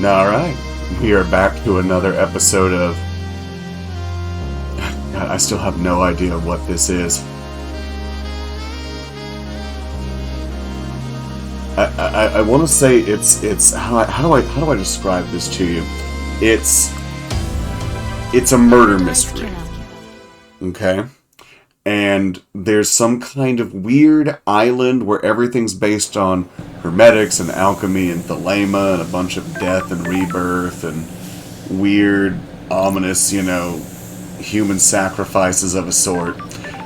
Alright, we are back to another episode of... God, I still have no idea what this is. I want to say it's how do I describe this to you? It's a murder mystery. Okay? And there's some kind of weird island where everything's based on hermetics and alchemy and thelema and a bunch of death and rebirth and weird, ominous, human sacrifices of a sort.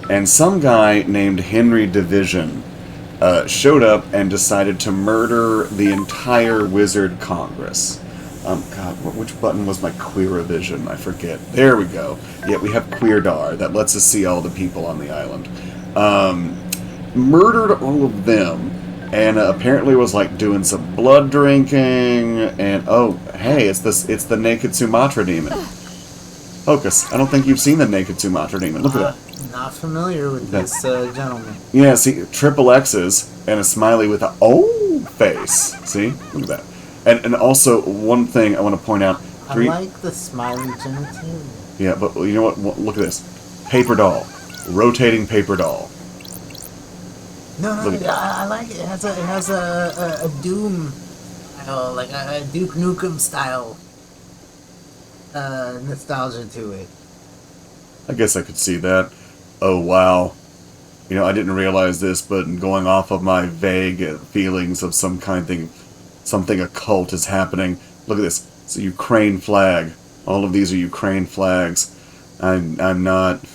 And some guy named Henry Division showed up and decided to murder the entire Wizard Congress. God, which button was my queer vision? I forget. There we go. Yeah, we have Queer Dar. That lets us see all the people on the island. Murdered all of them, and apparently was like doing some blood drinking. And oh, hey, it's the naked Sumatra demon. Hocus, I don't think you've seen the naked Sumatra demon. Look at that. Not familiar with this gentleman. Yeah, see, triple X's and a smiley with a O face. See, look at that. And also, one thing I want to point out... I like the smiley genitalia. Yeah, but you know what? Look at this. Paper doll. Rotating paper doll. No, I like it. It has a Doom style, like a Duke Nukem style nostalgia to it. I guess I could see that. Oh, wow. I didn't realize this, but going off of my vague feelings of something occult is happening. Look at this. It's a Ukraine flag. All of these are Ukraine flags. I'm not...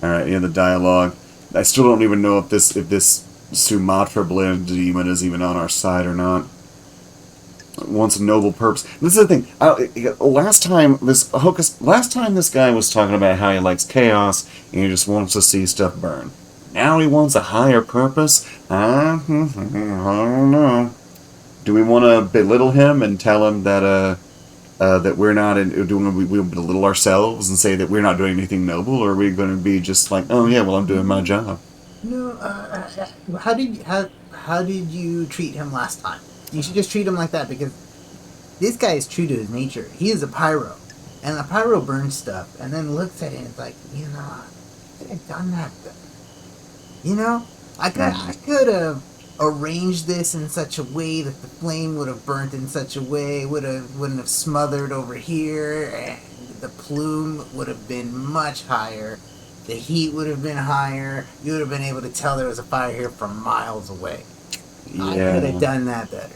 Alright, the dialogue. I still don't even know if this Sumatra blend demon is even on our side or not. Wants a noble purpose. This is the thing. Last time this guy was talking about how he likes chaos and he just wants to see stuff burn. Now he wants a higher purpose? I don't know. Do we want to belittle him and tell him that that we're not we belittle ourselves and say that we're not doing anything noble, or are we going to be just like, oh yeah, well I'm doing my job? No, how did you treat him last time? You should just treat him like that, because this guy is true to his nature. He is a pyro, and the pyro burns stuff, and then looks at it and is like, I could have done that. I could have arranged this in such a way that the flame would have burnt in such a way, wouldn't have smothered over here, and the plume would have been much higher, the heat would have been higher, you would have been able to tell there was a fire here from miles away. Yeah. I could have done that better.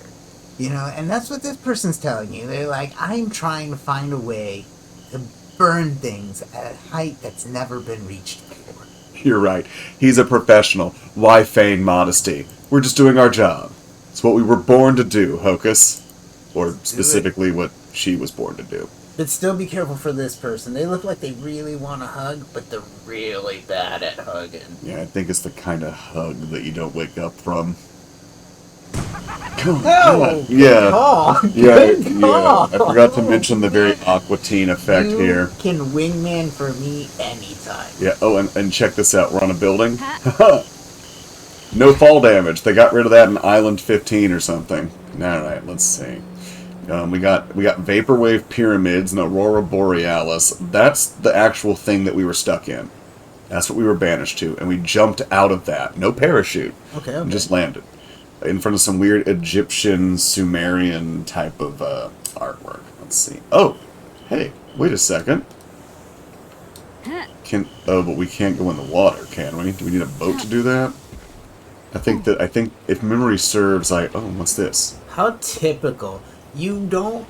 And that's what this person's telling you. They're like, I'm trying to find a way to burn things at a height that's never been reached before. You're right. He's a professional. Why feign modesty? We're just doing our job. It's what we were born to do, Hocus. Or specifically what she was born to do. But still be careful for this person. They look like they really want to hug, but they're really bad at hugging. Yeah, I think it's the kind of hug that you don't wake up from. Come on. Yeah. Call. Yeah. I forgot to mention the very Aqua Teen effect here. You can wingman for me anytime. Yeah, oh, and check this out. We're on a building. No fall damage. They got rid of that in Island 15 or something. Alright, let's see. We got Vaporwave Pyramids and Aurora Borealis. That's the actual thing that we were stuck in. That's what we were banished to. And we jumped out of that. No parachute. Okay. And just landed. In front of some weird Egyptian, Sumerian type of artwork. Let's see. Oh! Hey, wait a second. But we can't go in the water, can we? Do we need a boat to do that? I think if memory serves, what's this? How typical. You don't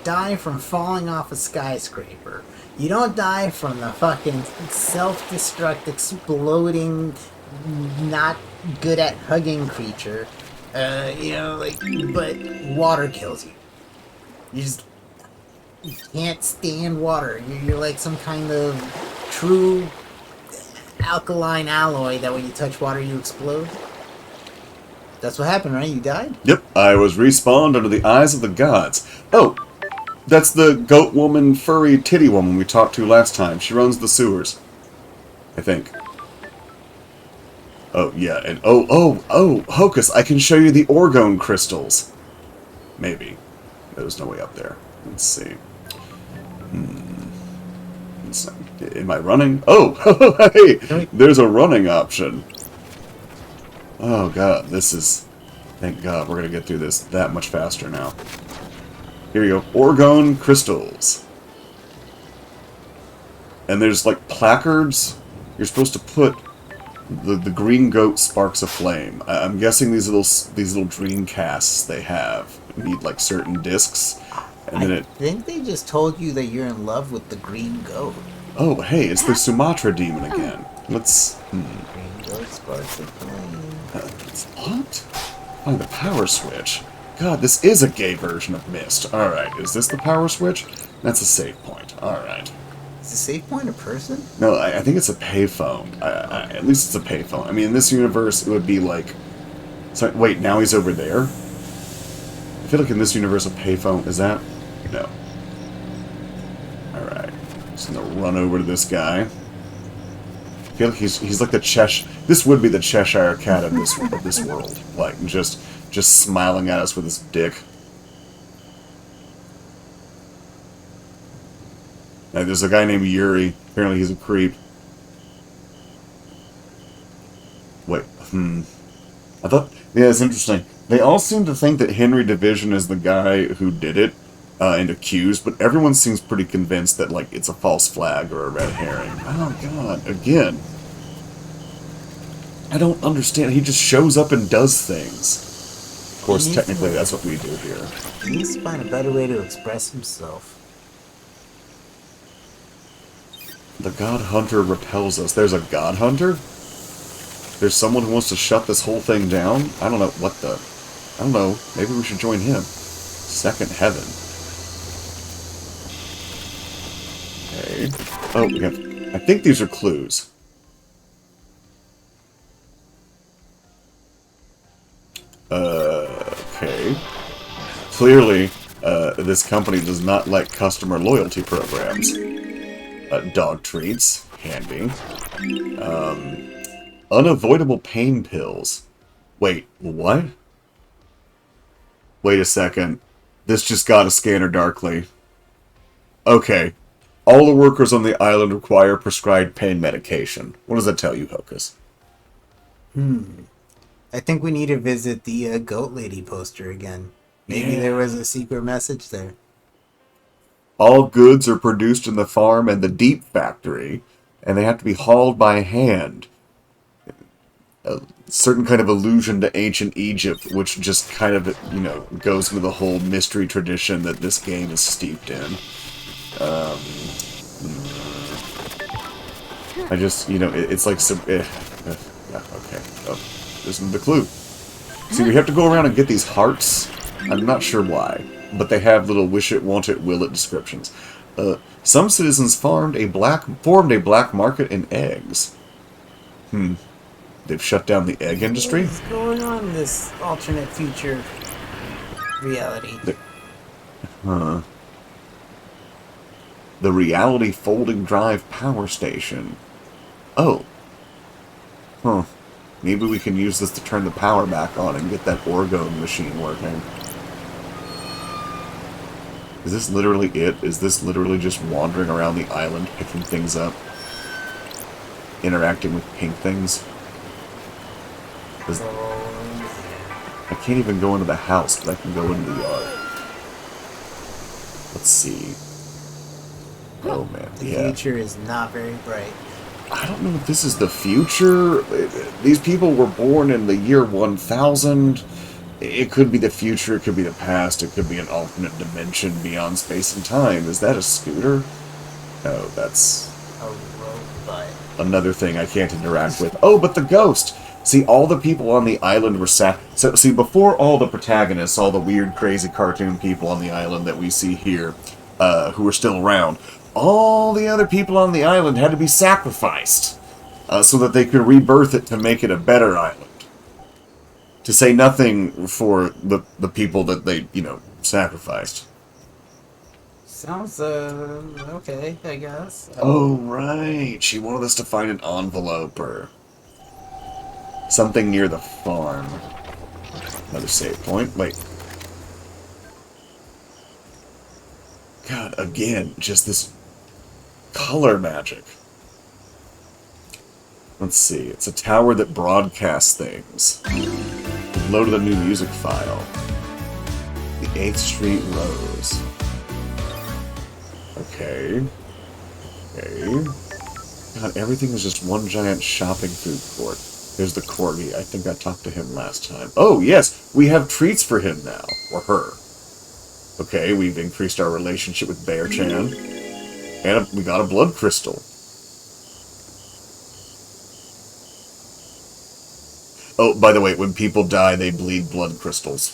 die from falling off a skyscraper. You don't die from the fucking self-destruct, exploding, not good at hugging creature. But water kills you. You can't stand water. You're like some kind of true alkaline alloy that when you touch water you explode. That's what happened, right? You died? Yep, I was respawned under the eyes of the gods. Oh, that's the goat woman, furry titty woman we talked to last time. She runs the sewers, I think. Oh, yeah, and oh, Hocus, I can show you the orgone crystals. Maybe. There's no way up there. Let's see. Am I running? Oh! Hey! There's a running option. Oh god, this is... Thank god, we're gonna get through this that much faster now. Here you go. Orgone crystals. And there's like placards. You're supposed to put the green goat sparks a flame. I'm guessing these little dream casts they have need like certain discs, and then I think they just told you that you're in love with the green goat. Oh, hey, it's the Sumatra demon again. Let's. Green goat sparks of flame. What? Find the power switch. God, this is a gay version of Myst. All right, is this the power switch? That's a save point. All right. Is the save point a person? No, I think it's a payphone. At least it's a payphone. I mean, in this universe, it would be like... So, wait, now he's over there? I feel like in this universe, a payphone... Is that... No. Alright. Just gonna run over to this guy. I feel like he's like the Cheshire... This would be the Cheshire Cat of this world. Like, just smiling at us with his dick. Now, there's a guy named Yuri. Apparently he's a creep. Wait, I thought... Yeah, it's interesting. They all seem to think that Henry Division is the guy who did it, and accused, but everyone seems pretty convinced that, like, it's a false flag or a red herring. Oh, God, again. I don't understand. He just shows up and does things. Of course, technically, that's what we do here. He needs to find a better way to express himself. The God Hunter repels us. There's a God Hunter? There's someone who wants to shut this whole thing down? I don't know what the... I don't know. Maybe we should join him. Second Heaven. Okay. Oh, we have... I think these are clues. Okay. Clearly, this company does not like customer loyalty programs. Dog treats. Handy. Unavoidable pain pills. Wait, what? Wait a second. This just got a scanner darkly. Okay. All the workers on the island require prescribed pain medication. What does that tell you, Hocus? I think we need to visit the goat lady poster again. Maybe there was a secret message there. All goods are produced in the farm and the deep factory, and they have to be hauled by hand. A certain kind of allusion to ancient Egypt, which just kind of, you know, goes into the whole mystery tradition that this game is steeped in. I just, you know, it's like some... yeah, okay. Oh, this is the clue. See, we have to go around and get these hearts. I'm not sure why, but they have little wish it, want it, will it descriptions. Some citizens formed a black market in eggs. They've shut down the egg industry? What's going on in this alternate future reality? The Reality Folding Drive Power Station. Oh. Huh. Maybe we can use this to turn the power back on and get that orgone machine working. Is this literally it? Is this literally just wandering around the island, picking things up? Interacting with pink things? I can't even go into the house, but I can go into the yard. Let's see. Oh, man. The future is not very bright. I don't know if this is the future. These people were born in the year 1000. It could be the future, it could be the past, it could be an alternate dimension beyond space and time. Is that a scooter? No, that's... a robot. Another thing I can't interact with. Oh, but the ghost! See, all the people on the island were So, see, before all the protagonists, all the weird, crazy cartoon people on the island that we see here, who are still around, all the other people on the island had to be sacrificed, so that they could rebirth it to make it a better island. To say nothing for the people that they, you know, sacrificed. Sounds, okay, I guess. Oh, right. She wanted us to find an envelope or something near the farm. Another save point. Wait. again, just this color magic. Let's see. It's a tower that broadcasts things. We've loaded a new music file. The 8th Street Rose. Okay. Okay. God, everything is just one giant shopping food court. There's the corgi. I think I talked to him last time. Oh, yes! We have treats for him now. Or her. Okay, we've increased our relationship with Bear-chan. And we got a blood crystal. Oh, by the way, when people die, they bleed blood crystals.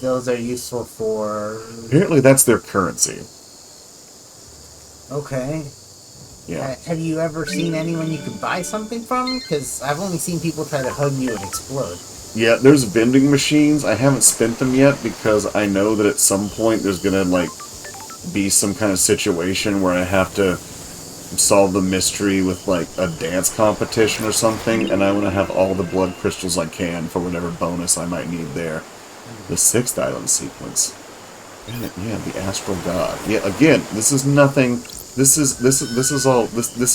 Those are useful for... Apparently that's their currency. Okay. Yeah. Have you ever seen anyone you could buy something from? Because I've only seen people try to hug you and explode. Yeah, there's vending machines. I haven't spent them yet because I know that at some point there's gonna, like, be some kind of situation where I have to solve the mystery with, like, a dance competition or something, and I want to have all the blood crystals I can for whatever bonus I might need there. The 6th island sequence. Yeah, the astral god. Yeah, again, this is nothing. This is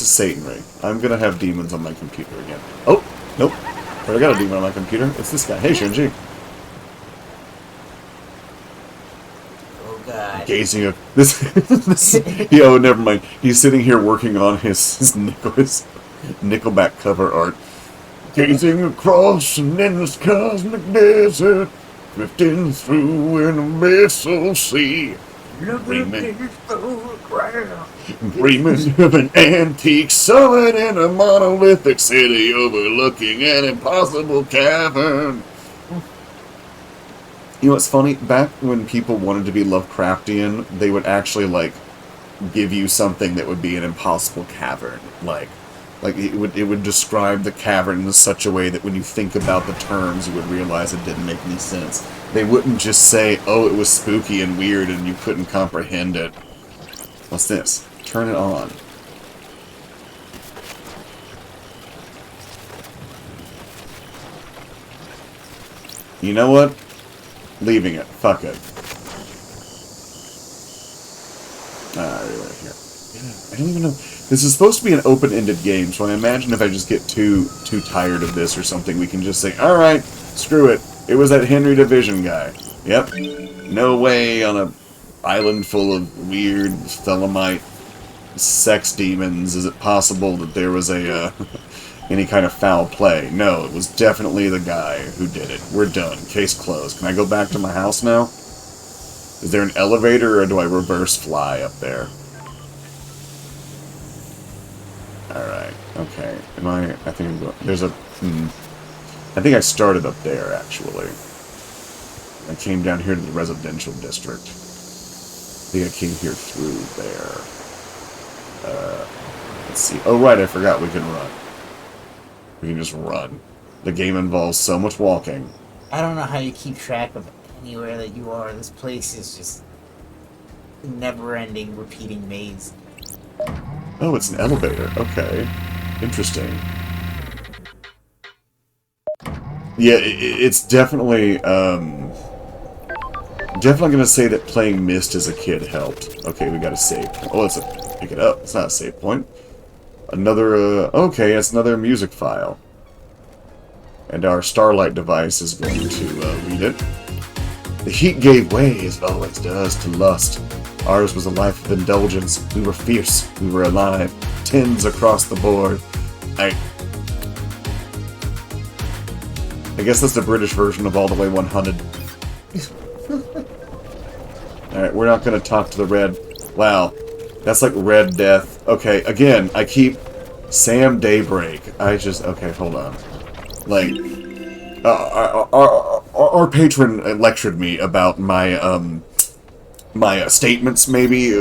Satan Ray. I'm gonna have demons on my computer again. Oh, nope. But I got a demon on my computer. It's this guy. Hey, Shinji. Oh god. Gazing at this. Yo, never mind. He's sitting here working on his Nickelback cover art. Gazing across an endless cosmic desert, drifting through an abyssal sea. Dreaming of an antique summit in a monolithic city overlooking an impossible cavern. You know what's funny? Back when people wanted to be Lovecraftian, they would actually, like, give you something that would be an impossible cavern. Like it would describe the cavern in such a way that when you think about the terms, you would realize it didn't make any sense. They wouldn't just say, oh, it was spooky and weird and you couldn't comprehend it. What's this? Turn it on. You know what? Leaving it. Fuck it. Right here. I don't even know. This is supposed to be an open-ended game, so I imagine if I just get too tired of this or something, we can just say, alright, screw it. It was that Henry Division guy. Yep. No way on a island full of weird Thelemite sex demons is it possible that there was a any kind of foul play. No, it was definitely the guy who did it. We're done. Case closed. Can I go back to my house now? Is there an elevator, or do I reverse fly up there? Alright, okay. I think I'm going... There's a... I think I started up there, actually. I came down here to the residential district. I think I came here through there. Let's see. Oh, right, I forgot we can run. We can just run. The game involves so much walking. I don't know how you keep track of anywhere that you are. This place is just a never-ending, repeating maze. Oh, it's an elevator. Okay. Interesting. Yeah, it's definitely, definitely gonna say that playing Myst as a kid helped. Okay, we got a save. Oh, pick it up. It's not a save point. Another, okay, it's another music file. And our Starlight device is going to, read it. The heat gave way, as it always does, to lust. Ours was a life of indulgence. We were fierce. We were alive. Tens across the board. I guess that's the British version of All the Way 100. Alright, we're not going to talk to the Red. Wow. That's like Red Death. Okay, again, I keep... Sam Daybreak. Okay, hold on. Like... our patron lectured me about my, my statements, maybe,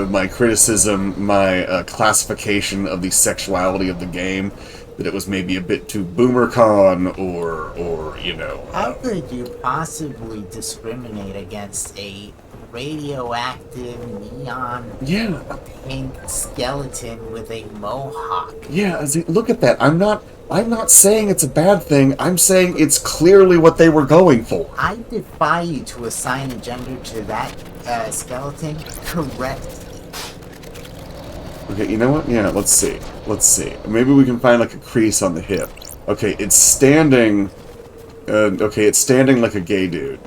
my criticism, my classification of the sexuality of the game, that it was maybe a bit too boomercon, or you know... How could you possibly discriminate against a radioactive neon Yeah. pink skeleton with a mohawk? Yeah, look at that. I'm not I'm not saying it's a bad thing. I'm saying it's clearly what they were going for. I defy you to assign a gender to that skeleton. Correct. Okay, you know what? Yeah, let's see. Let's see. Maybe we can find like a crease on the hip. Okay, it's standing. Okay, it's standing like a gay dude.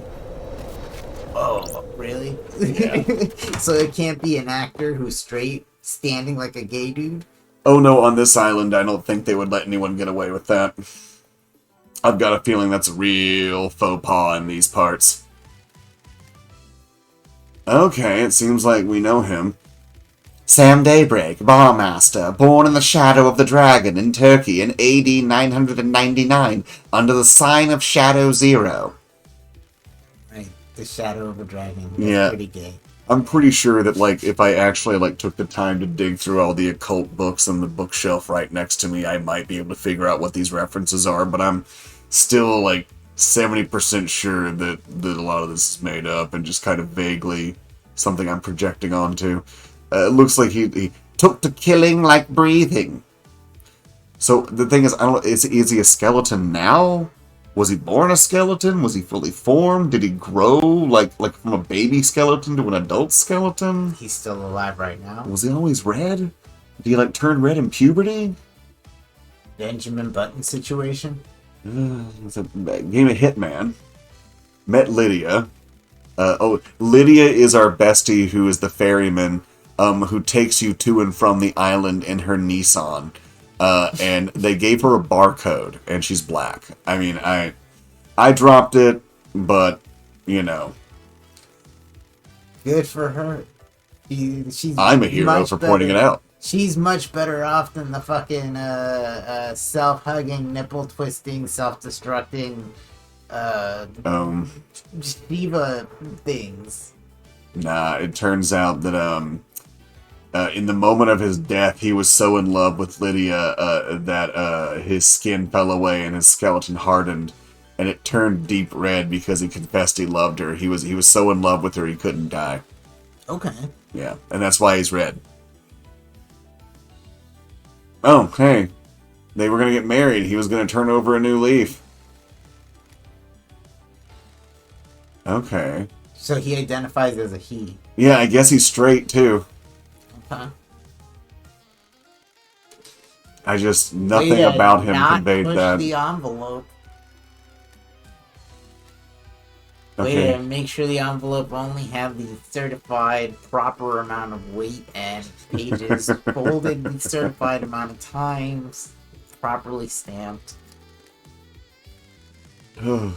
Oh, really? Yeah. So it can't be an actor who's straight standing like a gay dude? Oh no, on this island, I don't think they would let anyone get away with that. I've got a feeling that's a real faux pas in these parts. Okay, it seems like we know him. Sam Daybreak, Barmaster, born in the shadow of the dragon in Turkey in AD 999, under the sign of Shadow Zero. Right, the shadow of a dragon. That's Yeah. pretty gay. I'm pretty sure that, like, if I actually, like, took the time to dig through all the occult books on the bookshelf right next to me, I might be able to figure out what these references are, but I'm still, like, 70% sure that a lot of this is made up and just kind of vaguely something I'm projecting onto. It looks like he took to killing like breathing. So the thing is, I don't. Is he a skeleton now? Was he born a skeleton? Was he fully formed? Did he grow like from a baby skeleton to an adult skeleton? He's still alive right now. Was he always red? Did he like turn red in puberty? Benjamin Button situation. It's a game of Hitman. Met Lydia. Lydia is our bestie, who is the ferryman, who takes you to and from the island in her Nissan. And they gave her a barcode, and she's black. I mean, I dropped it, but, you know. Good for her. She's I'm a hero for pointing it out. She's much better off than the fucking self-hugging, nipple-twisting, self-destructing Shiva things. Nah, it turns out that, in the moment of his death, he was so in love with Lydia that his skin fell away and his skeleton hardened, and it turned deep red because he confessed he loved her. He was so in love with her he couldn't die. Okay. Yeah, and that's why he's red. Oh, hey, they were gonna get married. He was gonna turn over a new leaf. Okay. So he identifies as a he. Yeah, I guess he's straight too. Okay. I just nothing about him not conveyed push that. the envelope. Okay. Way to make sure the envelope only have the certified proper amount of weight and pages, folded the certified amount of times, properly stamped. God,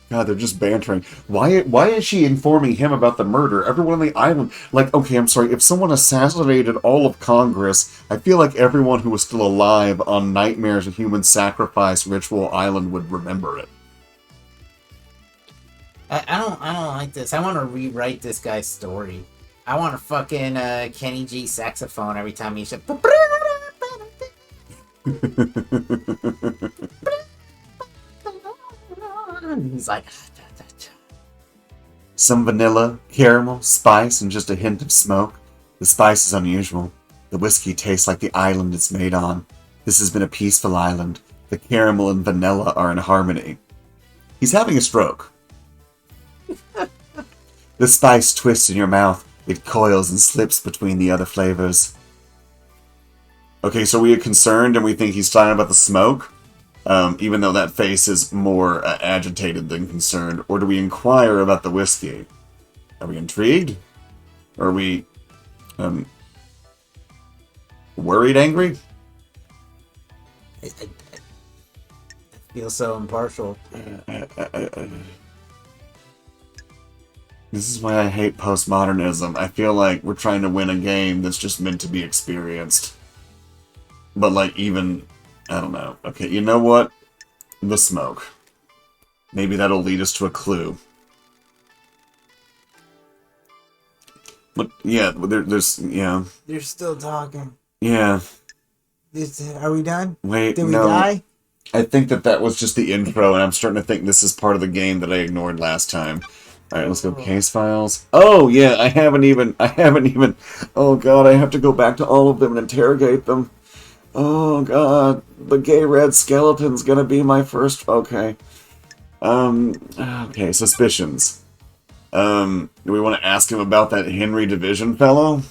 they're just bantering. Why is she informing him about the murder? Everyone on the island, like, okay, I'm sorry, if someone assassinated all of Congress, I feel like everyone who was still alive on Nightmares of Human Sacrifice Ritual Island would remember it. I don't like this. I want to rewrite this guy's story. I want a fucking Kenny G saxophone every time he should. He's like, Some vanilla, caramel, spice, and just a hint of smoke. The spice is unusual. The whiskey tastes like the island it's made on. This has been a peaceful island. The caramel and vanilla are in harmony. He's having a stroke. The spice twists in your mouth. It coils and slips between the other flavors. Okay, so we are concerned and we think he's talking about the smoke? Even though that face is more agitated than concerned. Or do we inquire about the whiskey? Are we intrigued? Or are we worried, angry? I feel so impartial. This is why I hate postmodernism. I feel like we're trying to win a game that's just meant to be experienced. But like even, I don't know. Okay, you know what? The smoke. Maybe that'll lead us to a clue. But yeah, there's yeah. They're still talking. Yeah. Are we done? Wait, Did we no. die? I think that was just the intro, and I'm starting to think this is part of the game that I ignored last time. Alright, let's go case files. Oh, yeah, I haven't even, oh god, I have to go back to all of them and interrogate them. Oh god, the gay red skeleton's gonna be my first. Okay. Okay, suspicions. Do we want to ask him about that Henry Division fellow?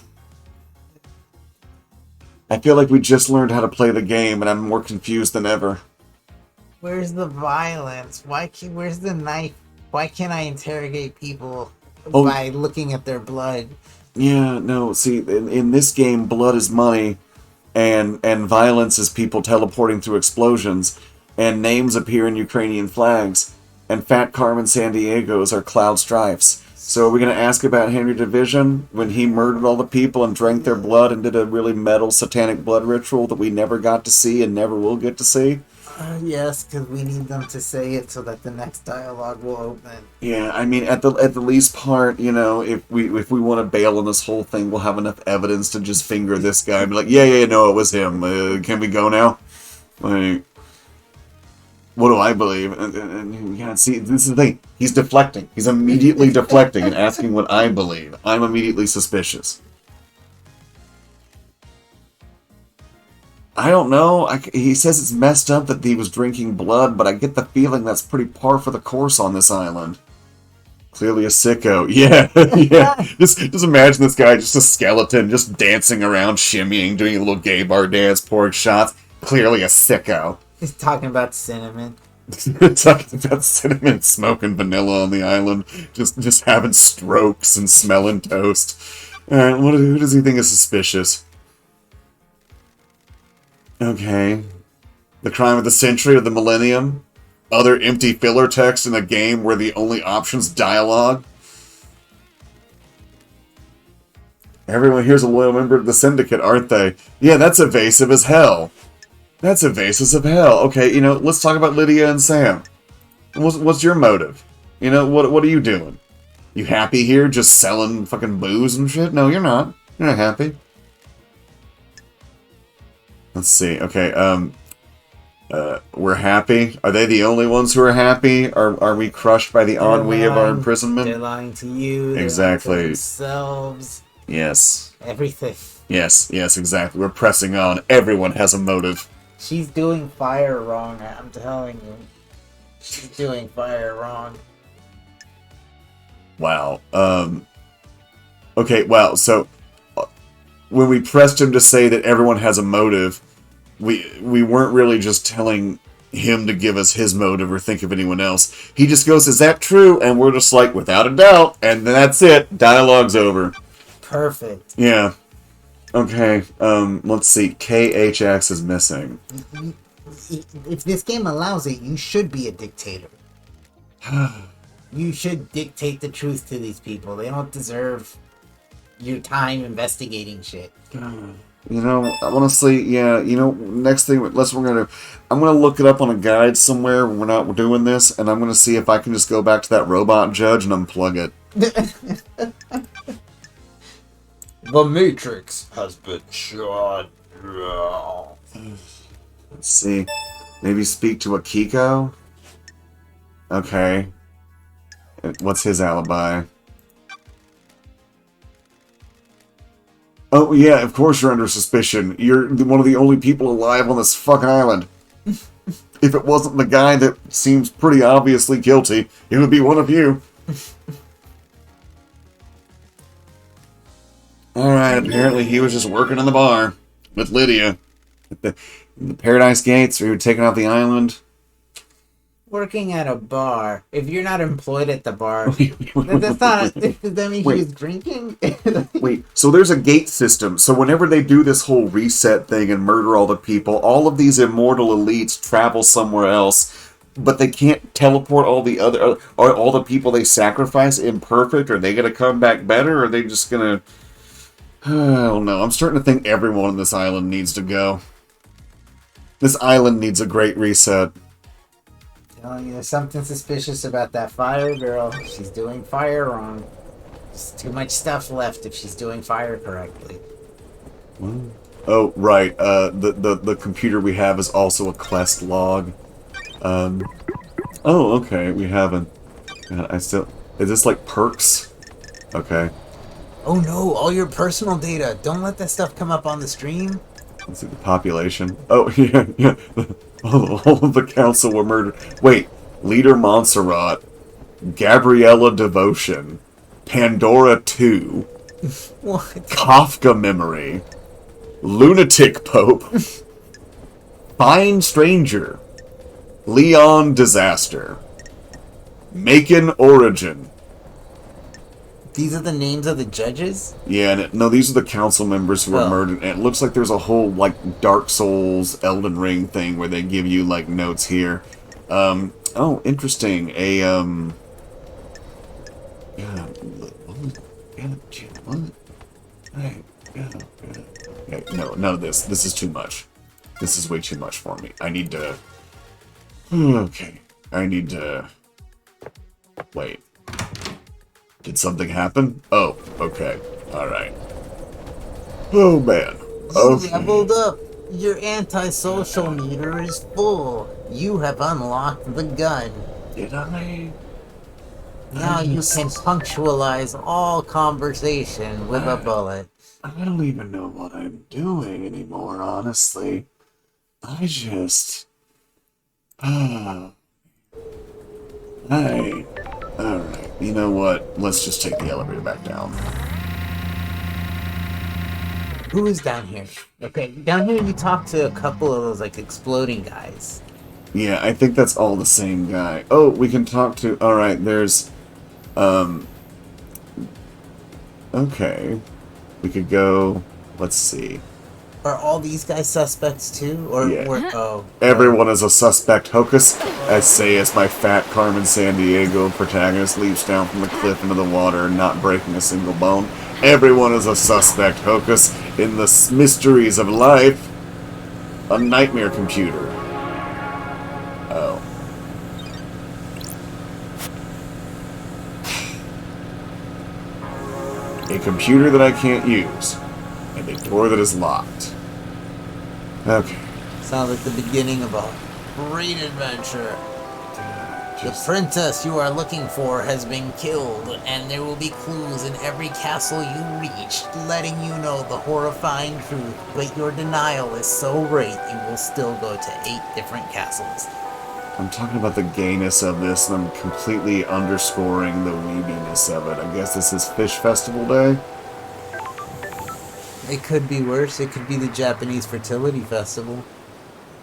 I feel like we just learned how to play the game, and I'm more confused than ever. Where's the violence? Where's the knife? Why can't I interrogate people Oh, by looking at their blood? yeah, no, see, in this game, blood is money, and violence is people teleporting through explosions, and names appear in Ukrainian flags, and Fat Carmen San Diego's are cloud stripes. So are we going to ask about Henry Division when he murdered all the people and drank their blood and did a really metal satanic blood ritual that we never got to see and never will get to see? Yes, because we need them to say it so that the next dialogue will open. Yeah, I mean, at the least part, you know, if we want to bail on this whole thing, we'll have enough evidence to just finger this guy and be like, yeah, no, it was him. Can we go now? Like, what do I believe? And yeah, see, this is the thing. He's deflecting. He's immediately deflecting and asking what I believe. I'm immediately suspicious. I don't know. He says it's messed up that he was drinking blood, but I get the feeling that's pretty par for the course on this island. Clearly a sicko. Yeah, yeah. Just imagine this guy, just a skeleton, just dancing around, shimmying, doing a little gay bar dance, pouring shots. Clearly a sicko. He's talking about cinnamon. Talking about cinnamon, smoking vanilla on the island, just having strokes and smelling toast. All right, who does he think is suspicious? Okay. The crime of the century or the millennium? Other empty filler text in a game where the only option's dialogue? Everyone here's a loyal member of the syndicate, aren't they? Yeah, that's evasive as hell. That's evasive as hell. Okay, you know, let's talk about Lydia and Sam. What's your motive? You know, what are you doing? You happy here just selling fucking booze and shit? No, you're not. You're not happy. Let's see. Okay, we're happy. Are they the only ones who are happy? Are we crushed by the ennui of our imprisonment? They're lying to you. Exactly. Lying to themselves. Yes. Everything. Yes, exactly. We're pressing on. Everyone has a motive. She's doing fire wrong, I'm telling you. She's doing fire wrong. Wow. Okay, wow, so when we pressed him to say that everyone has a motive, we weren't really just telling him to give us his motive or think of anyone else. He just goes, is that true? And we're just like, without a doubt. And then that's it. Dialogue's over. Perfect. Yeah. Okay, let's see. KHX is missing. If this game allows it, you should be a dictator. You should dictate the truth to these people. They don't deserve your time investigating shit. You know, honestly, yeah, you know, next thing, I'm gonna look it up on a guide somewhere when we're doing this, and I'm gonna see if I can just go back to that robot judge and unplug it. The Matrix has been shot. Let's see. Maybe speak to Akiko? Okay. What's his alibi? Oh, yeah, of course you're under suspicion. You're one of the only people alive on this fucking island. If it wasn't the guy that seems pretty obviously guilty, it would be one of you. Alright, apparently he was just working in the bar with Lydia. At the Paradise Gates, or you were taken off the island. Working at a bar. If you're not employed at the bar, that's not. Does that mean he was drinking? Wait, so there's a gate system. So whenever they do this whole reset thing and murder all the people, all of these immortal elites travel somewhere else, but they can't teleport all the other. Are all the people they sacrifice imperfect? Are they going to come back better? Or are they just going to? I don't know. I'm starting to think everyone on this island needs to go. This island needs a great reset. Telling you, there's something suspicious about that fire girl. She's doing fire wrong. There's too much stuff left if she's doing fire correctly. Oh, right. The computer we have is also a quest log. Oh, okay. We haven't. Is this like perks? Okay. Oh no, all your personal data. Don't let that stuff come up on the stream. Let's see the population. Oh, yeah, yeah. All of the council were murdered. Wait, Leader Montserrat, Gabriella Devotion, Pandora 2, What? Kafka Memory, Lunatic Pope, Fine Stranger, Leon Disaster, Macon Origin. These are the names of the judges? Yeah, no, these are the council members who were Oh. murdered. And it looks like there's a whole, like, Dark Souls, Elden Ring thing where they give you, like, notes here. Oh, interesting. Yeah, what? Hey, yeah. Okay, no, none of this. This is too much. This is way too much for me. I need to... Okay. I need to... Wait. Did something happen? Oh, okay. Alright. Oh, man. You Okay. leveled up. Your antisocial meter is full. You have unlocked the gun. Did I? Now you can punctualize all conversation with a bullet. I don't even know what I'm doing anymore, honestly. I just... Alright. You know what? Let's just take the elevator back down. Who is down here? Okay, down here you talk to a couple of those, like, exploding guys. Yeah, I think that's all the same guy. Oh, we can talk to... Alright, there's... Okay. We could go... Let's see. Are all these guys suspects too? Or Yeah. oh. Everyone is a suspect. Hocus, I say as my fat Carmen Sandiego protagonist leaps down from the cliff into the water, not breaking a single bone. Everyone is a suspect. Hocus, in the mysteries of life, a nightmare computer. Oh. A computer that I can't use. And a door that is locked. Okay. Sounds like the beginning of a great adventure. The princess you are looking for has been killed, and there will be clues in every castle you reach, letting you know the horrifying truth, but your denial is so great you will still go to 8 different castles. I'm talking about the gayness of this, and I'm completely underscoring the weebiness of it. I guess this is Fish Festival Day? It could be worse. It could be the Japanese Fertility Festival.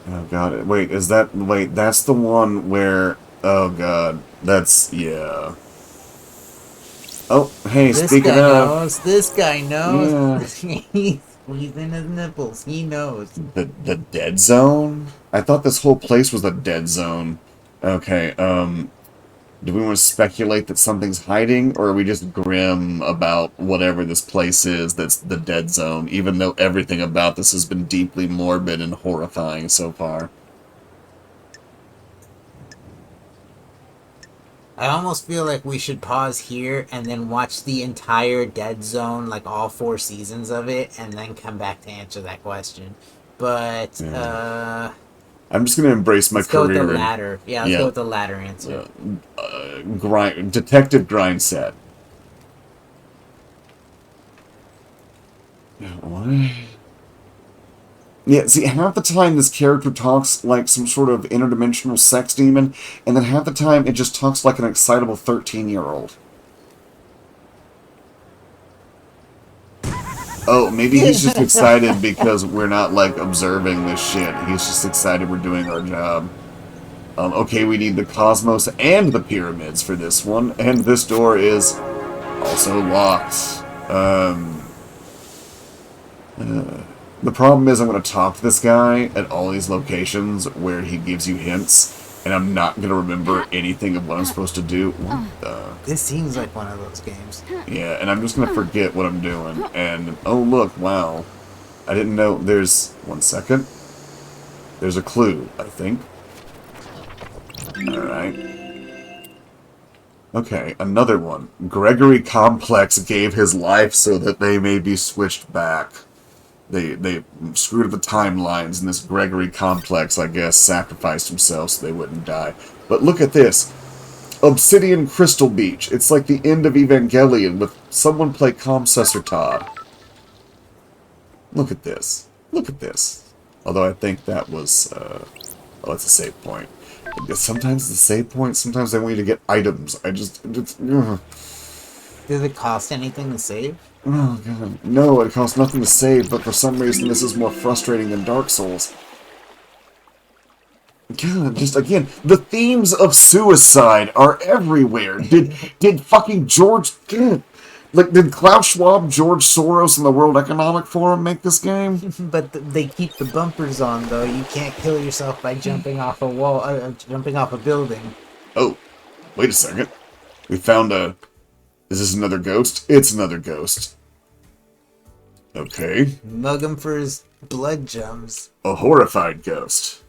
Oh god, wait, is that... Wait, that's the one where... Oh god, that's... Yeah. Oh, hey, This speaking guy of... knows. This guy knows. Yeah. He's squeezing his nipples. He knows. The dead zone? I thought this whole place was the dead zone. Okay, do we want to speculate that something's hiding, or are we just grim about whatever this place is that's the dead zone, even though everything about this has been deeply morbid and horrifying so far? I almost feel like we should pause here and then watch the entire Dead Zone, like all 4 seasons of it, and then come back to answer that question. But, I'm just gonna embrace my let's go with career the in latter. Yeah, let's go with the latter answer. Detective grind set. What? Yeah, see, half the time this character talks like some sort of interdimensional sex demon, and then half the time it just talks like an excitable 13-year-old. Oh, maybe he's just excited because we're not, like, observing this shit. He's just excited we're doing our job. Okay, we need the cosmos and the pyramids for this one, and this door is also locked. The problem is I'm going to talk to this guy at all these locations where he gives you hints, and I'm not going to remember anything of what I'm supposed to do. What the... This seems like one of those games. Yeah, and I'm just going to forget what I'm doing. And, oh look, wow. I didn't know there's... 1 second. There's a clue, I think. Alright. Okay, another one. Gregory Complex gave his life so that they may be switched back. They screwed up the timelines, and this Gregory Complex, I guess, sacrificed himself so they wouldn't die. But look at this. Obsidian Crystal Beach. It's like the end of Evangelion with someone play Comcessor Todd. Look at this. Look at this. Although I think that was, oh, it's a save point. Sometimes the save point, sometimes I want you to get items. Ugh. Does it cost anything to save? Oh, God. No, it costs nothing to save, but for some reason this is more frustrating than Dark Souls. God, just again, the themes of suicide are everywhere. Did fucking George... God, like, did Klaus Schwab, George Soros, and the World Economic Forum make this game? But they keep the bumpers on, though. You can't kill yourself by jumping off a wall, jumping off a building. Oh, wait a second. We found a... Is this another ghost? It's another ghost. Okay. Mug him for his blood gems. A horrified ghost.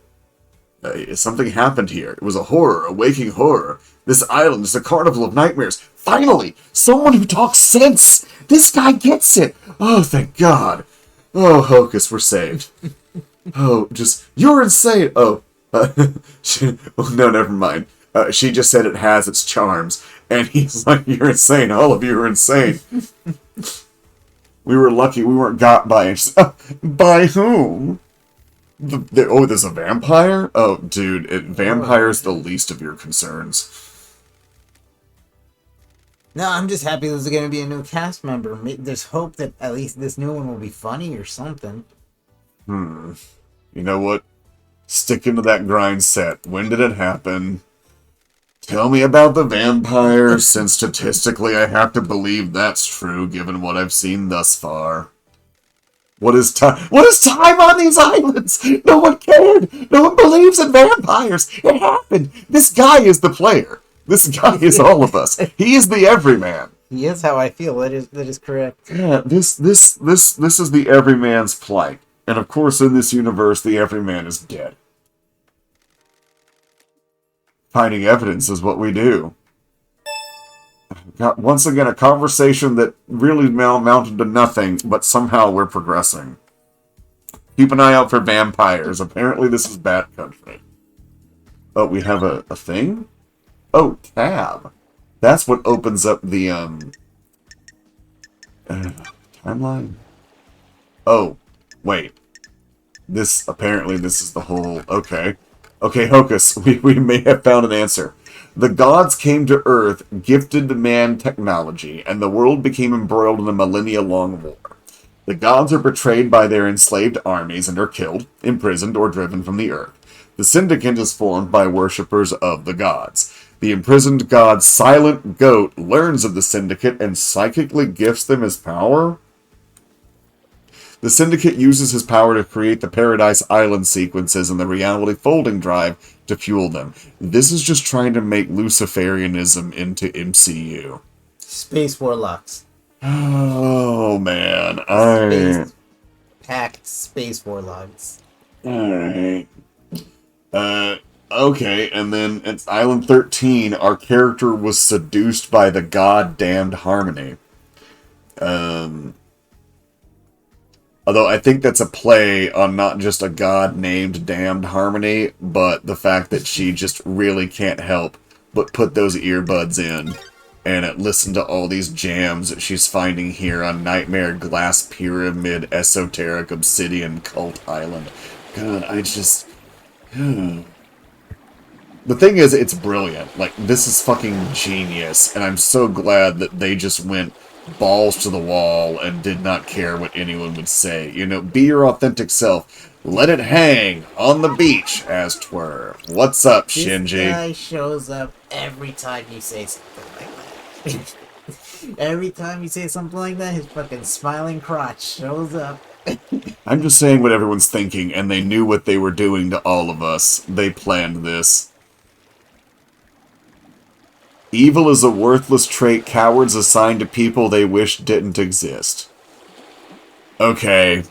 Something happened here. It was a horror, a waking horror. This island is a carnival of nightmares. Finally! Someone who talks sense! This guy gets it! Oh, thank God. Oh, Hocus, we're saved. Oh, just... You're insane! Oh. Oh, no, never mind. She just said it has its charms. And he's like, you're insane. All of you are insane. We were lucky we weren't got by... By whom? Oh, there's a vampire? Oh, dude, vampire's the least of your concerns. No, I'm just happy there's going to be a new cast member. There's hope that at least this new one will be funny or something. You know what? Stick into that grind set. When did it happen? Tell me about the vampire, since statistically I have to believe that's true, given what I've seen thus far. What is time? What is time on these islands? No one cared. No one believes in vampires. It happened. This guy is the player. This guy is all of us. He is the everyman. He is how I feel. That is correct. Yeah, this is the everyman's plight. And of course, in this universe, the everyman is dead. Finding evidence is what we do. Got, once again, a conversation that really amounted to nothing, but somehow we're progressing. Keep an eye out for vampires. Apparently this is Bat Country. Oh, we have a thing? Oh, tab. That's what opens up the, timeline? Oh, wait. Apparently this is the whole... Okay. Okay, Hocus, we may have found an answer. The gods came to Earth, gifted man technology, and the world became embroiled in a millennia-long war. The gods are betrayed by their enslaved armies and are killed, imprisoned, or driven from the Earth. The Syndicate is formed by worshippers of the gods. The imprisoned god Silent Goat learns of the Syndicate and psychically gifts them his power? The Syndicate uses his power to create the Paradise Island sequences and the Reality Folding Drive to fuel them. This is just trying to make Luciferianism into MCU. Space Warlocks. Oh, man. Packed Space Warlocks. Alright. Okay, and then at Island 13, our character was seduced by the god-damned Harmony. Although I think that's a play on not just a god named Damned Harmony, but the fact that she just really can't help but put those earbuds in and listen to all these jams that she's finding here on Nightmare Glass Pyramid Esoteric Obsidian Cult Island. God, I just... The thing is, it's brilliant. Like, this is fucking genius, and I'm so glad that they just went balls to the wall and did not care what anyone would say. You know, be your authentic self. Let it hang on the beach, as 'twere. What's up, Shinji? This guy shows up every time you say something like that. Every time you say something like that, his fucking smiling crotch shows up. I'm just saying what everyone's thinking, and they knew what they were doing to all of us. They planned this. Evil is a worthless trait cowards assign to people they wish didn't exist. Okay.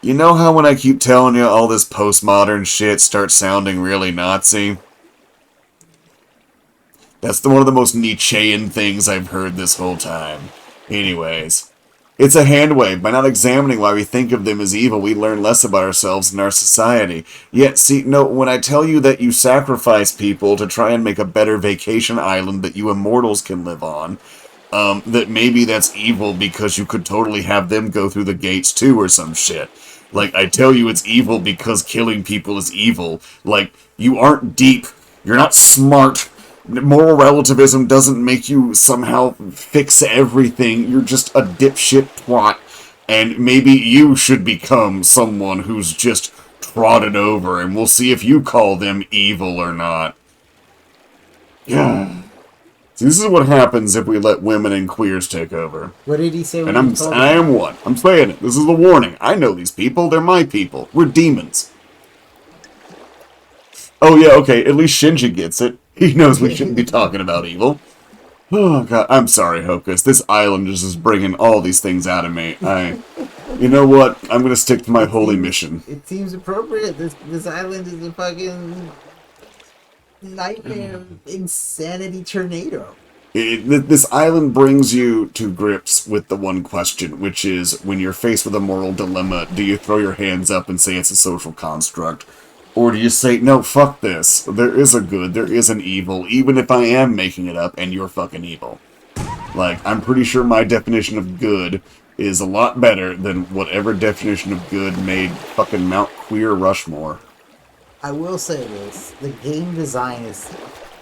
You know how when I keep telling you all this postmodern shit starts sounding really Nazi? That's one of the most Nietzschean things I've heard this whole time. Anyways. It's a hand wave. By not examining why we think of them as evil, we learn less about ourselves and our society. Yet, see, no, when I tell you that you sacrifice people to try and make a better vacation island that you immortals can live on, that maybe that's evil because you could totally have them go through the gates too or some shit. Like, I tell you it's evil because killing people is evil. Like, you aren't deep. You're not smart. Moral relativism doesn't make you somehow fix everything. You're just a dipshit twat. And maybe you should become someone who's just trodden over, and we'll see if you call them evil or not. Yeah. See, this is what happens if we let women and queers take over. What did he say when And you told I him? am one. I'm saying it. This is a warning. I know these people. They're my people. We're demons. Oh yeah, okay. At least Shinji gets it. He knows we shouldn't be talking about evil. Oh god, I'm sorry, Hocus. This island is just bringing all these things out of me. You know what? I'm gonna stick to my holy mission. It seems appropriate. This island is a fucking nightmare, insanity tornado. This island brings you to grips with the one question, which is, when you're faced with a moral dilemma, do you throw your hands up and say it's a social construct? Or do you say, no, fuck this. There is a good, there is an evil, even if I am making it up and you're fucking evil. Like, I'm pretty sure my definition of good is a lot better than whatever definition of good made fucking Mount Queer Rushmore. I will say this: the game design is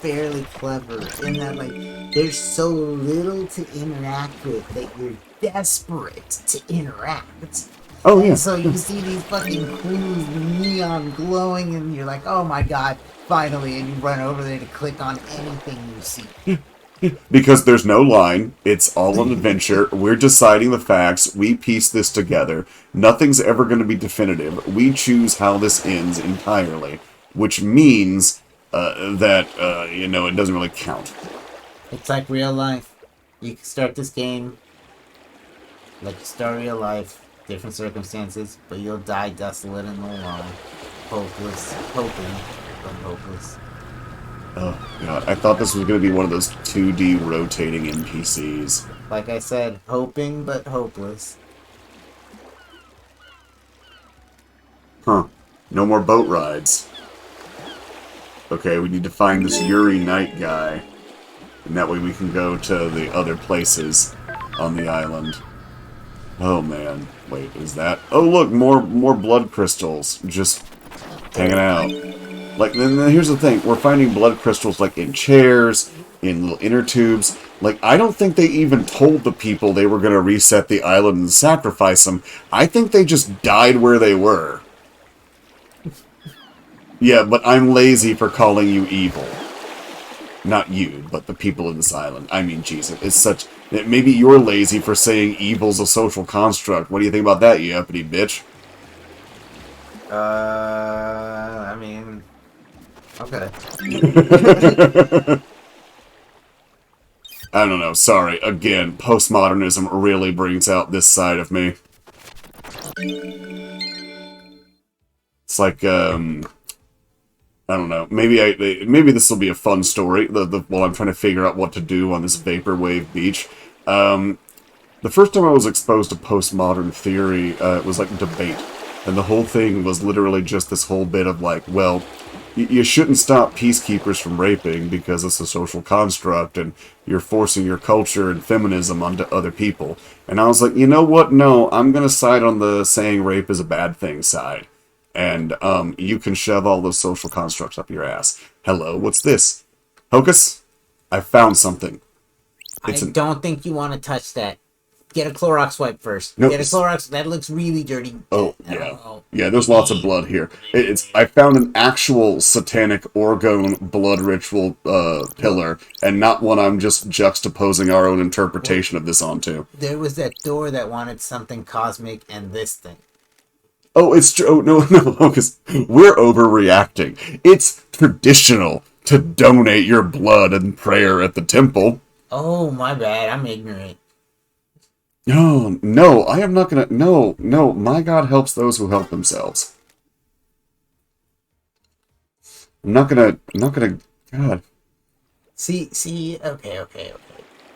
fairly clever in that, like, there's so little to interact with that you're desperate to interact. Oh, yeah. And so you see these fucking clues, neon glowing, and you're like, oh my god, finally, and you run over there to click on anything you see. Because there's no line, it's all an adventure, we're deciding the facts, we piece this together, nothing's ever going to be definitive, we choose how this ends entirely, which means that, it doesn't really count. It's like real life. You can start this game like you start real life, different circumstances, but you'll die desolate and alone, hopeless, hoping, but hopeless. Oh, God. I thought this was going to be one of those 2D rotating NPCs. Like I said, hoping, but hopeless. Huh. No more boat rides. Okay, we need to find this Yuri Knight guy. And that way we can go to the other places on the island. Oh, man. Wait, is that... Oh, look, more blood crystals. Just hanging out. Like, then here's the thing. We're finding blood crystals, like, in chairs, in little inner tubes. Like, I don't think they even told the people they were going to reset the island and sacrifice them. I think they just died where they were. Yeah, but I'm lazy for calling you evil. Not you, but the people in this island. I mean, Jesus, it's such... Maybe you're lazy for saying evil's a social construct. What do you think about that, you uppity bitch? I mean... Okay. I don't know, sorry. Again, postmodernism really brings out this side of me. It's like, I don't know. Maybe this will be a fun story. While I'm trying to figure out what to do on this vaporwave beach. The first time I was exposed to postmodern theory, it was like debate, and the whole thing was literally just this whole bit of like, well, you shouldn't stop peacekeepers from raping because it's a social construct, and you're forcing your culture and feminism onto other people. And I was like, you know what? No, I'm gonna side on the saying rape is a bad thing side. And, you can shove all those social constructs up your ass. Hello, what's this? Hocus? I found something. I don't think you want to touch that. Get a Clorox wipe first. Nope. Get a Clorox. That looks really dirty. Oh, yeah. Yeah, there's lots of blood here. I found an actual satanic orgone blood ritual pillar, and not one I'm just juxtaposing our own interpretation of this onto. There was that door that wanted something cosmic and this thing. Oh, it's true. Oh, no, because we're overreacting. It's traditional to donate your blood and prayer at the temple. Oh, my bad. I'm ignorant. No, I am not gonna... No, my God helps those who help themselves. I'm not gonna... God. See, okay.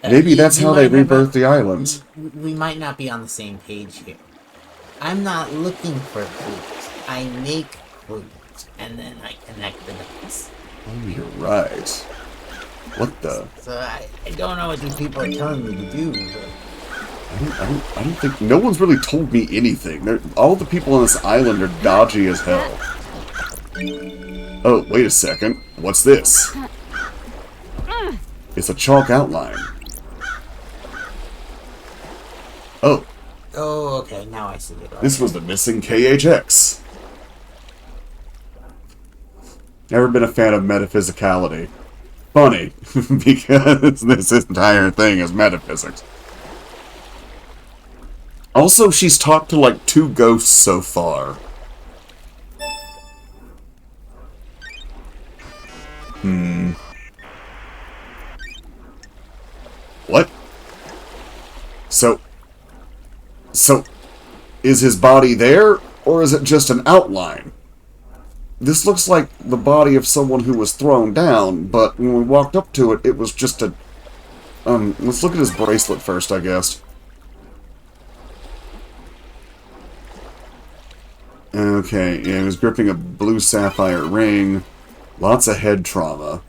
Maybe that's how they rebirth the islands. We might not be on the same page here. I'm not looking for clues. I make clues, and then I connect the dots. Oh, you're right. What the... So I don't know what these people are telling me to do, but... I don't think... No one's really told me anything. All the people on this island are dodgy as hell. Oh, wait a second. What's this? It's a chalk outline. Oh. Oh, okay. Now I see it. Okay. This was the missing KHX. Never been a fan of metaphysicality. Funny, because this entire thing is metaphysics. Also, she's talked to like 2 ghosts so far. What? So, is his body there, or is it just an outline? This looks like the body of someone who was thrown down, but when we walked up to it, it was just a... let's look at his bracelet first, I guess. Okay, yeah, he was gripping a blue sapphire ring. Lots of head trauma.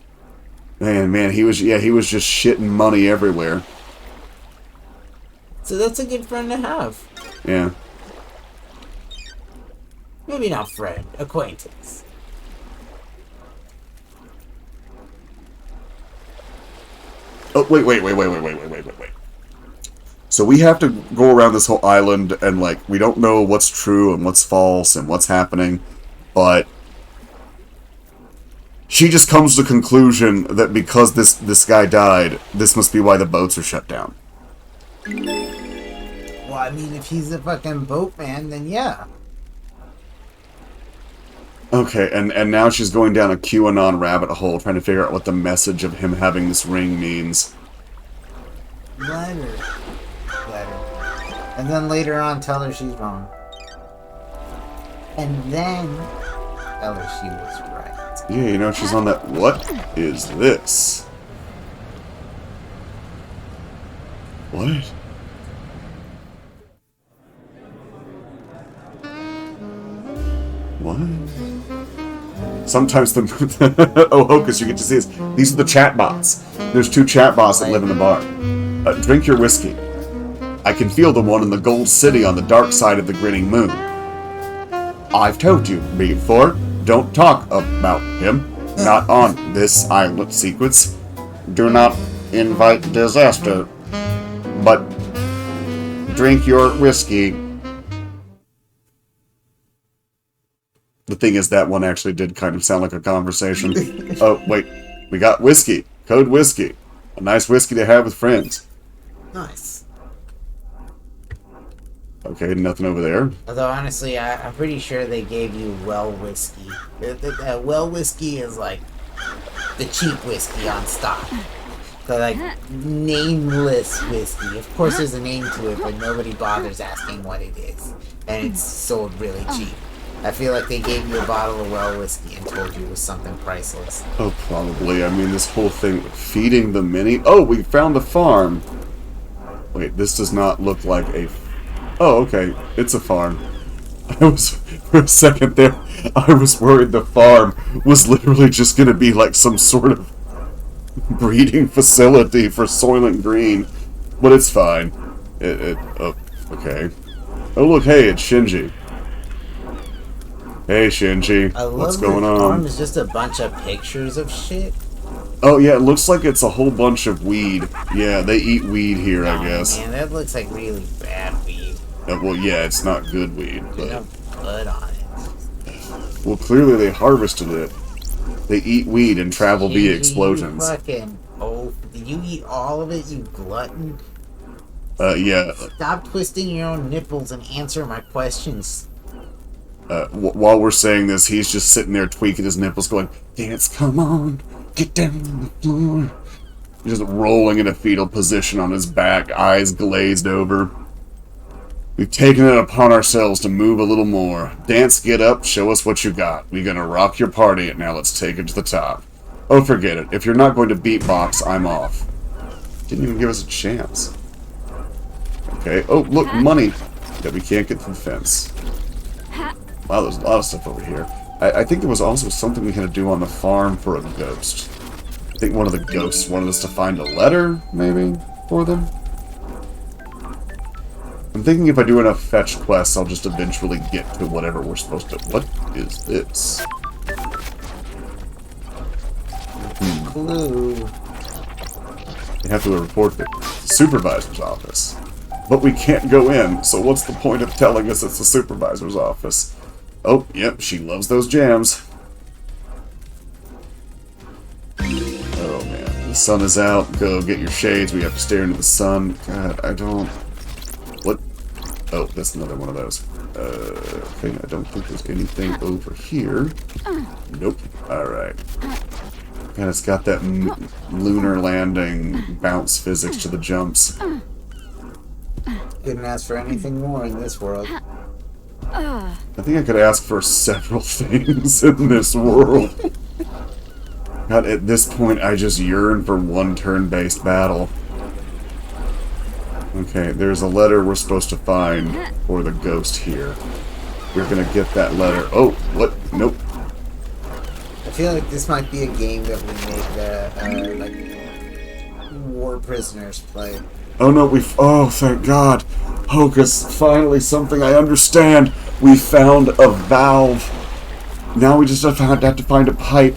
Man, he was just shitting money everywhere. So that's a good friend to have. Yeah. Maybe not friend, acquaintance. Oh, wait. So we have to go around this whole island, and, like, we don't know what's true and what's false and what's happening, but she just comes to the conclusion that because this guy died, this must be why the boats are shut down. Well, I mean, if he's a fucking boatman, then yeah. Okay, and now she's going down a QAnon rabbit hole, trying to figure out what the message of him having this ring means. Letter. And then later on tell her she's wrong. And then tell her she was right. Yeah, you know, she's on that... What is this? What? What? Sometimes the... oh, Hocus, you get to see this. These are the chat bots. There's 2 chat bots that live in the bar. Drink your whiskey. I can feel the one in the gold city on the dark side of the grinning moon. I've told you before, don't talk about him. Not on this island sequence. Do not invite disaster. But drink your whiskey. The thing is, that one actually did kind of sound like a conversation. Oh, wait. We got whiskey. Code whiskey. A nice whiskey to have with friends. Nice. Okay, nothing over there. Although, honestly, I'm pretty sure they gave you well whiskey. Well whiskey is like the cheap whiskey on stock. So, like, nameless whiskey. Of course there's a name to it, but nobody bothers asking what it is. And it's sold really cheap. I feel like they gave you a bottle of well whiskey and told you it was something priceless. Oh, probably. I mean, this whole thing, feeding the mini... Oh, we found the farm. Wait, this does not look like a... Oh, okay. It's a farm. I was... For a second there, I was worried the farm was literally just going to be like some sort of breeding facility for Soylent Green. But it's fine. Oh, okay. Oh, look, hey, it's Shinji. Hey, Shinji. What's going on? Farm is just a bunch of pictures of shit. Oh, yeah, it looks like it's a whole bunch of weed. Yeah, they eat weed here, I guess. Man, that looks like really bad weed. Well, yeah, it's not good weed, but... There's no blood on it. Well, clearly they harvested it. They eat weed and travel via explosions. You fucking... Oh, did you eat all of it, you glutton? Yeah. Stop twisting your own nipples and answer my questions. While we're saying this, he's just sitting there tweaking his nipples, going, "Dance, come on, get down on the floor." Just rolling in a fetal position on his back, eyes glazed over. We've taken it upon ourselves to move a little more. Dance, get up, show us what you got. We're gonna rock your party, and now let's take it to the top. Oh, forget it. If you're not going to beatbox, I'm off. Didn't even give us a chance. Okay. Oh, look, money that we can't get through the fence. Wow, there's a lot of stuff over here. I think there was also something we had to do on the farm for a ghost. I think one of the ghosts wanted us to find a letter, maybe, for them? I'm thinking if I do enough fetch quests, I'll just eventually get to whatever we're supposed to... What is this? Clue. You have to report the supervisor's office. But we can't go in, so what's the point of telling us it's the supervisor's office? Oh, yep, she loves those jams. Oh, man. The sun is out. Go get your shades. We have to stare into the sun. God, I don't... What? Oh, that's another one of those. Okay, I don't think there's anything over here. Nope. Alright. And it's got that lunar landing bounce physics to the jumps. Couldn't ask for anything more in this world. I think I could ask for several things in this world. God, at this point, I just yearn for one turn-based battle. Okay, there's a letter we're supposed to find for the ghost here. We're gonna get that letter. Oh, what? Nope. I feel like this might be a game that we make like war prisoners play. Oh no, oh, thank God. Hocus, finally something I understand. We found a valve. Now we just have to find a pipe.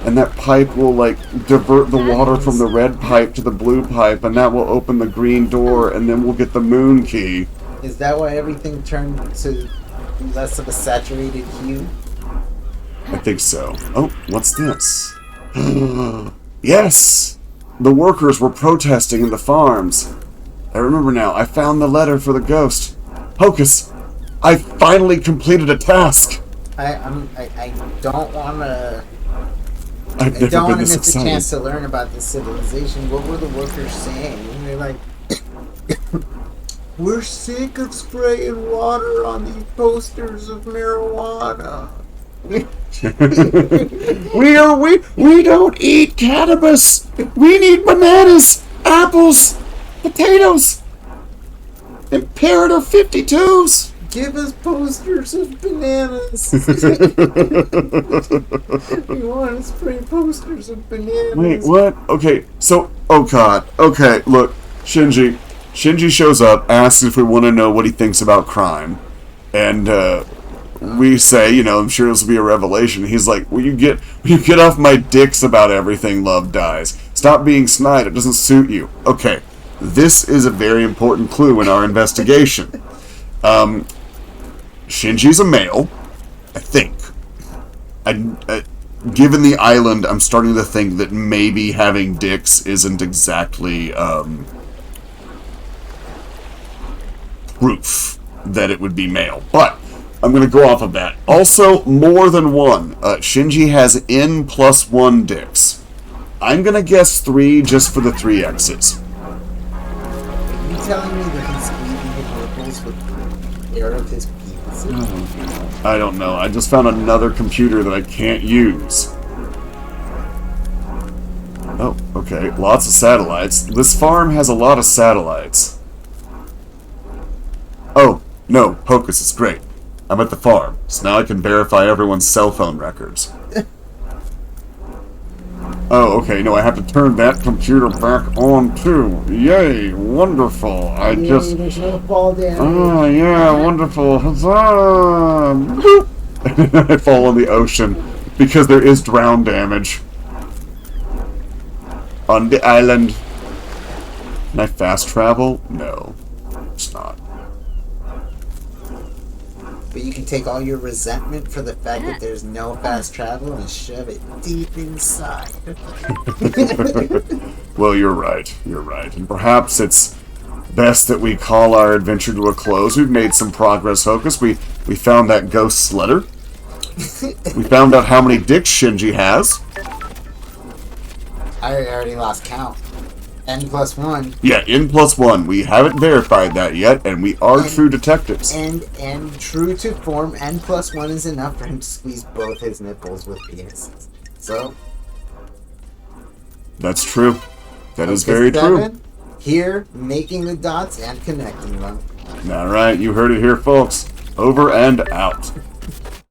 And that pipe will, like, divert the water from the red pipe to the blue pipe. And that will open the green door. And then we'll get the moon key. Is that why everything turned to less of a saturated hue? I think so. Oh, what's this? Yes! The workers were protesting in the farms. I remember now. I found the letter for the ghost. Hocus! I finally completed a task! I don't want to... I've I never don't been want to this miss the excited. chance to learn about this civilization. What were the workers saying? They're like... We're sick of spraying water on these posters of marijuana. We don't eat cannabis. We need bananas, apples, potatoes, Imperator 52s. Give us posters of bananas. We want to spray posters of bananas. Wait, what? Okay, so, oh God. Okay, look, Shinji. Shinji shows up, asks if we want to know what he thinks about crime, and we say, you know, I'm sure this will be a revelation. He's like, will you get off my dicks about everything love dies? Stop being snide, it doesn't suit you. Okay, this is a very important clue in our investigation. Shinji's a male, I think. Given the island, I'm starting to think that maybe having dicks isn't exactly, proof that it would be male. But I'm going to go off of that. Also, more than one. Shinji has N+1 dicks. I'm going to guess 3 just for the 3 X's. Are you telling me that he's squeezing his nipples with air of his penis? I don't know. I just found another computer that I can't use. Oh, okay. Lots of satellites. This farm has a lot of satellites. Oh, no. Hocus is great. I'm at the farm, so now I can verify everyone's cell phone records. Oh, okay, no, I have to turn that computer back on, too. Yay, wonderful. There's no fall damage. Oh, yeah, wonderful. Huzzah! Boop! I fall in the ocean, because there is drown damage. On the island. Can I fast travel? No, it's not. But you can take all your resentment for the fact that there's no fast travel and shove it deep inside. Well, you're right. You're right. And perhaps it's best that we call our adventure to a close. We've made some progress, Hocus. We found that ghost's letter. We found out how many dicks Shinji has. I already lost count. N+1. Yeah, N+1. We haven't verified that yet, and we are true detectives. And true to form, N+1 is enough for him to squeeze both his nipples with penises. So... That's true. That is Hocus very true. 7, here, making the dots and connecting them. All right, you heard it here, folks. Over and out.